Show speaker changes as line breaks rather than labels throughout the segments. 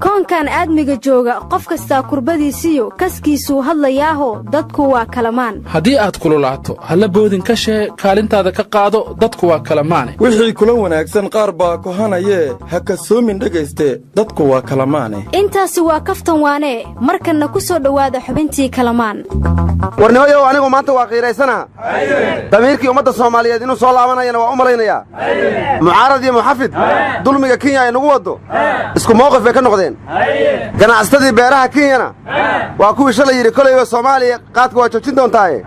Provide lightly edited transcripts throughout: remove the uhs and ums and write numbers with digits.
koonkan aadmiga jooga qof kasta kurbadiisiyo kaskiisuu hadlayaaho dadku waa kalamaan
haddii aad kululaato halla boodin ka shee kaalintaada ka qaado dadku waa kalamaane
wixii kula wanaagsan qaar baa kohanayee ha kasoomin dhegayste dadku waa kalamaane
intaasi waa kaftan waanee markanna ku soo dhowaada xubintii kalamaan
warnimayow anigu maanta waa qiiraysanaha damiirkii ummadda soomaaliyeed inuu soo laabanayana waa u malaynayaa mucaarad iyo muxafid dulmiga kenya ay nagu waddo isku mawqif bay ka noqdeen ganacsatadii beeraha kenyana waa kuwii shalay yidhi kolayba soomaaliya qaadka waa joojin doontaaye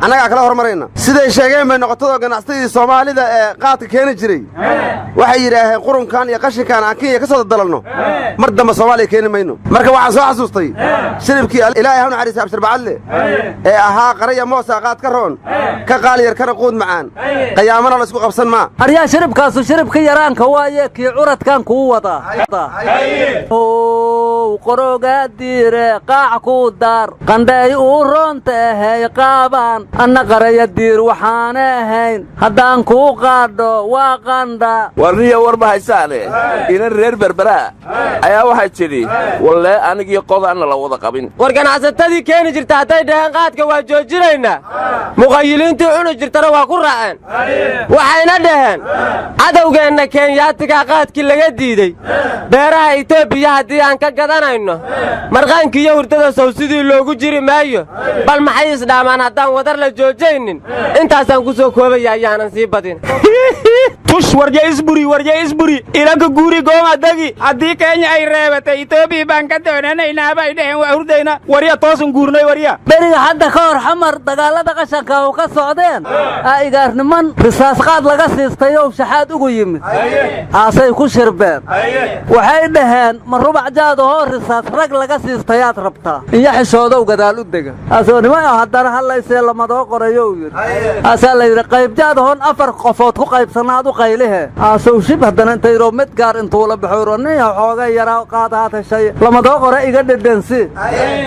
annagaa kala hormarayna siday sheegeen bay noqotadoo ganacsatadii soomaalida ee qaadka keeni jiray waxay yidhaaheen qurunkan iyo qashinkan aan kenya ka soo dadalanno mar dambe soomaaliya keeni mayno marka waxaan soo xasuustay shiribkii ilaahay ha u naxariisa abshir bacadle ee ahaa qaraya moosa qaad ka roon ka qaaliyar kana quud macaan qayaamana la isku qabsan maa
aryaa shiribkaasu shiribka yaraanka waaye kii curadkan kuu wadaa qorogaa diire qaac kuu daar qandhay uu roonta ahay qaabaan anna qaraya diir waxaana ahayn haddaan kuu qaadho waa qandha
warniya war ma haysaane inan reer berberaa ayaa waxay tidhi wallee anigii qodaanna la wada qabin
war ganacsatadii keeni jirta hadday dhaheen qaadka waa joojinaynaa muqayiliintii cuni jirtana waa ku raaceen waxayna dhaheen cadowgeenna kenyaatigaa qaadkii laga diidey beeraha etoobiya haddii aan ka gadanayno marqaankiiyo hurdada sow sidii loogu jiri maayo bal maxay isdhaamaan haddaan wadar la joojaynin intaasaan ku soo koobaya ayaanan sii badin
tush warya isburi ilanka guuri goomadagi haddii kenya ay reebatay etoobiya baan ka doonanaynaa bay dhaheen waa hurdayna warya toosan guurnay warya
beriga hadda ka hor xamar dagaallada qashanka u ka socdeen igaarniman risaasqaad laga siistayow shaxaad ugu yimid aasay ku shirbeen waxay dhaheen ma rubac jaadahoo risaas rag laga siistayaad rabtaa iyo xishoodow gadaal u dega asoonimay haddana hadlaysee lamadoo qorayow yidhi aasaa la yidhi qaybjaadahoon 4 qofood ku qaybsanaad u qaylihe aasow shib haddana intayro mid gaar intuu la baxooroniya xooga yaraa qaadaad heshay lamadoo qora iga dhedhensi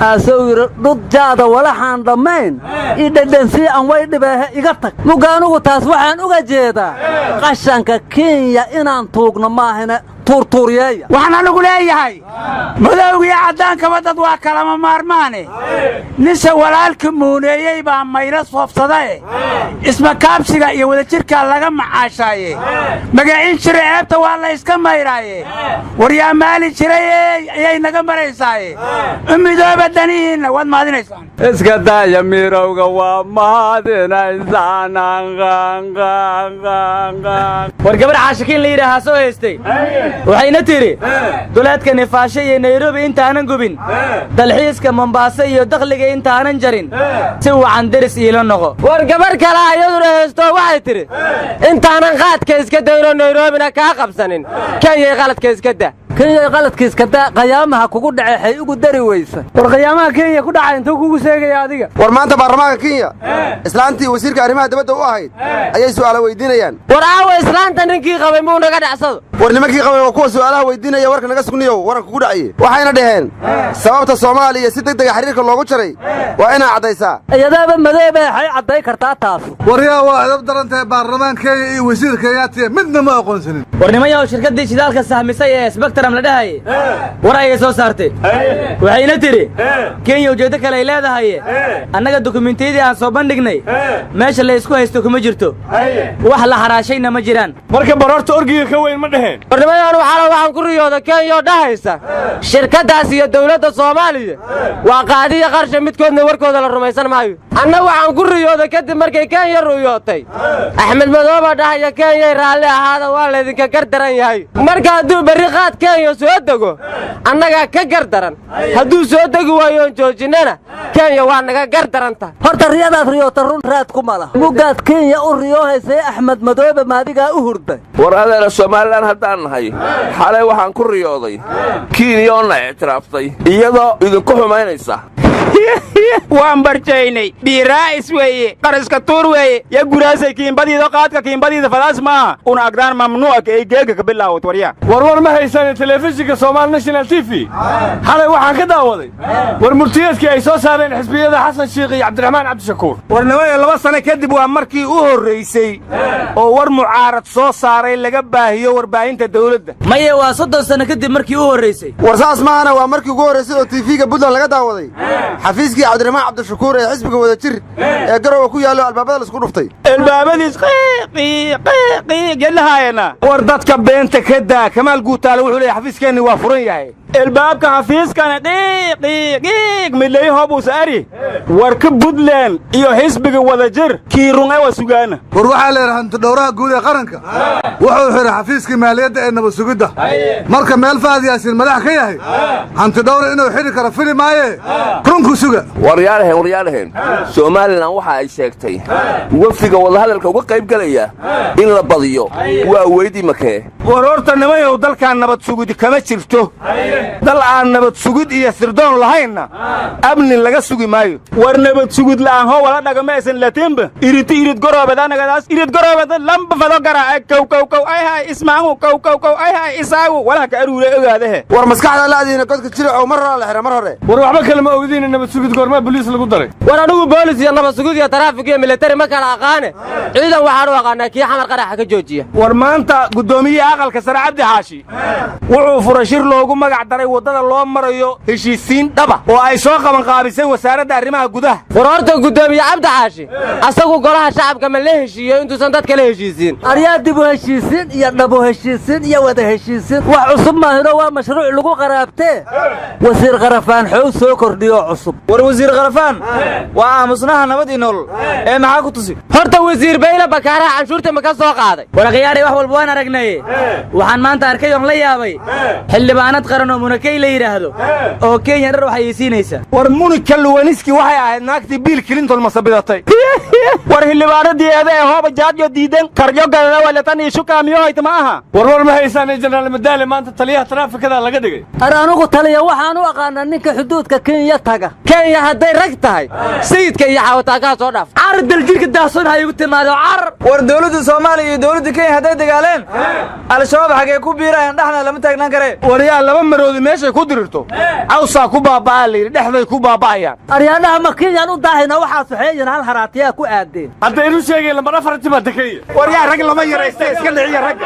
aasow yidhi dhud jaada walaxaan dhammayn ii dhedhensii aan way dhibeehe iga tag mugaanugu taas waxaan uga jeedaa qashanka kenya inaan tuugno maahine tuurtuuryeeya
waxaan anigu leeyahay madowgiyo caddaankaba dad waa kalama maarmaane ninse walaalka muuneeyey baa maylo soofsadae ismakaabsiga iyo wadajirkaa laga macaashaaye magaciin jira ceebta waa la yska mayraaye waryaa maali jiray ayay naga maraysaaye u midooba danihiinna waad mahadinaysaan
iska daaya mirowga waa mahadinaysaan
war gabar caashikiin la yidhaahaa soo haystay waxayna tidhi duleedka nifaasho iyo nairobi intaanan gubin dalxiiska mombaaso iyo dakhliga intaanan jarin si wacan deris iila noqo war gabar kale ayaduna heystoo waxay tidhi intaanan qaadka iska daynoo nairobina kaa qabsanin kenyay qaladka iska da
kenya qaladkiiska daa qayaamaha kugu dhaceexay ugu dari weysa
war qayaamaha kenya ku dhacay intuu kugu seegaya adiga
war maanta baarlamaanka kenya islaantii wasiirka arrimaha dibadda u ahayd ayay su'aalo weydiinayaan
war aawa islaanta ninkii qabay muu naga dhacsado
war nimankii qabay waa kuwa su'aalaha weydiinaya warka naga sugniyow waranka kugu dhacaye waxayna dhaheen sababta soomaaliya si degdega xiriirka loogu jaray waa inaa caddaysaa
iyadaaba madoobe waxay cadday kartaa taas
waryaa waa edab darantahay baarlamaan kenya iyo wasiir kenyaatiya midna ma aqoonsanin
warnimayaw shirkaddii shidaalka sahmisay ee spectrum la dhahaye war ayay soo saartay waxayna tidhi kenya ujeeddo kale ay leedahay annaga dukumentiyadii aan soo bandhignay meesha la isku haysto kuma jirto wax la xaraashayna ma jiraan
marka baroorta orgiga ka weyn ma dhaheen
warnimayaanu waxaan ku riyooda kenya oo dhahaysa shirkaddaas iyo dawladda soomaaliya waa qaadiya qarsha midkoodna warkooda la rumaysan maayo anna waxaan ku riyooda kadib markay kenya ruyootay axmed madooba dhahaya kenyay raalli ahaada waa laydinka gardaran yahay marka hadduu berri qaad kenya soo dego annagaa ka gardaran hadduu soo degi waayoon joojinnana kenya waa naga gardaranta
horta riyadaad riyoota run raad ku mala mugaad kenya u riyoohaysay axmed madoobe maadigaa u hurday
war adeena somalilan haddaan nahay xalay waxaan ku riyooday kenya oo na ictiraaftay iyadoo idinku xumaynaysa
waan barjaynay biiraa'is weeye qaraska tuur weeye ya guraasay kiimbadiida qaadka kiimbadiida fadaas maaha una agdaan mamnuuca ay geega ka bilaawad waryaa
warwar ma haysan telefishinka Soomaali National TV xalay waxaan ka daawaday war murtiyeedkii ay soo saareen xisbiyada Xasan Sheekh iyo Cabdiraxmaan Cabdishakuur
warnamada 2 sano kadib waa markii u horeysay oo war mucaarad soo saaray laga baahiyo warbaahinta dawladda
maye waa 30 sano kadib markii u horeysay
war saas maana waa markii ugu horeysay oo TV-ga Puntland laga daawaday xafiiskii Cabdiraxmaan Cabdishakuur ee xisbiga Wadajir ee garow ku yaalo albaabada la isku dhuftay
albaabadiis qiiqi gelahaayna war dadka beenta ka daa Kamaal Guutaale wuxuu leeyahay xafiiskeenni waa furan yahay albaabka xafiiskana qiiq milay hoobu saari warka Puntland iyo xisbiga Wadajir kiirunay waa sugaana
war waxa la yiraahdaa dhowraha guud ee qaranka wuxuu xiray xafiiskii maaliyadda ee nabad sugidda marka meel Faad Yaasin madax ka yahay hanti dhowr inuu xiri karo filimaaye runku suga
waryaalahan Soomaaliland waxa ay sheegtay wafdiga wada hadalka uga qayb galaya in la badiyo waa weydii makee
warorta nimayow dalkan nabad sugid kama jirto dal aan nabad sugid iyo sirdoon lahayna amni laga sugi maayo war nabad sugid la'aan hoo wala dhagamaysan latimba irid goroobadanagas irid goroobada lamba fado garaa kow ay hay ismaahu kow ay hay isaagu wala ka aruure ogaadahe
war maskaxda laadiina godka jira oo mar hore
war waxba kale ma ogdiin nabad sugid goorma booliis lagu daray
war anigu boolis iyo nabad sugid iyo taraafik iyo military ma kala aqaane ciidan waxaan u aqaanaa kii xamar qaraxa ka joojiya
war maanta gudoomiyaha aqalka sare Cabdi Xaashi wuxuu furay shir loogu magac daray wadada loo marayo heshiisiin dhaba oo ay soo qaban qaabisay wasaaradda arrimaha gudaha
war horta gudoomiye Cabdi Xaashi asagu golaha shacabka ma la heshiiyo intuusan dadka la heshiisiin
aryaa dib u heshiisiin iyo dhabo heshiisiin iyo wada heshiisiin wax cusub ma helo waa mashruuc lagu qaraabtee wasiir qarafaan xoog soo kordhiyo cusub
war wasiir qarafaan waa aamusnaha nabad iyo nolol ee maxaa ku tusi
horta wasiir Bayla Bakaaraha canshuurta ma ka soo qaaday
war qiyaari wax walba waan aragnay waxaan maanta arkay oo la yaabay xildhibaanad qaran oo Munakay la yiraahdo oo Kenya dhar waxay siinaysaa
war Munika Luwaniski waxay ahayd naagtii Bill Clinton masabidatay war xildhibaanadii ee hooba jaadyo diidan karyo galada wala tan ishu kaamiyo hayt ma aha
war ma haysan General Madaale maanta taliyaha taraafikada laga dhigay
anigu taliya waxaan u aqaanaa ninka xuduudka Kenya taga
Kenya haday rag tahay sayidka iyo xawta ka soo dhaaf
ardal jirka daason hay u timaado
war dawladda Soomaaliya iyo dawladda Kenya haday dagaaleen al-shabaab xagee ku biirayaan dhaxna lama taagnaan kare wariyaa laba maroodi meesha ku dirirto awsa ku baabaa leeyahay dhaxday ku baabaayaan
aryaanaha ma Kenya u daahina waxa saxeeyeen hal haraatiya ku aadeen
haday ru sheegay lama farti ma dakay
wariyaa rag lama yareystay iska dhiciya rag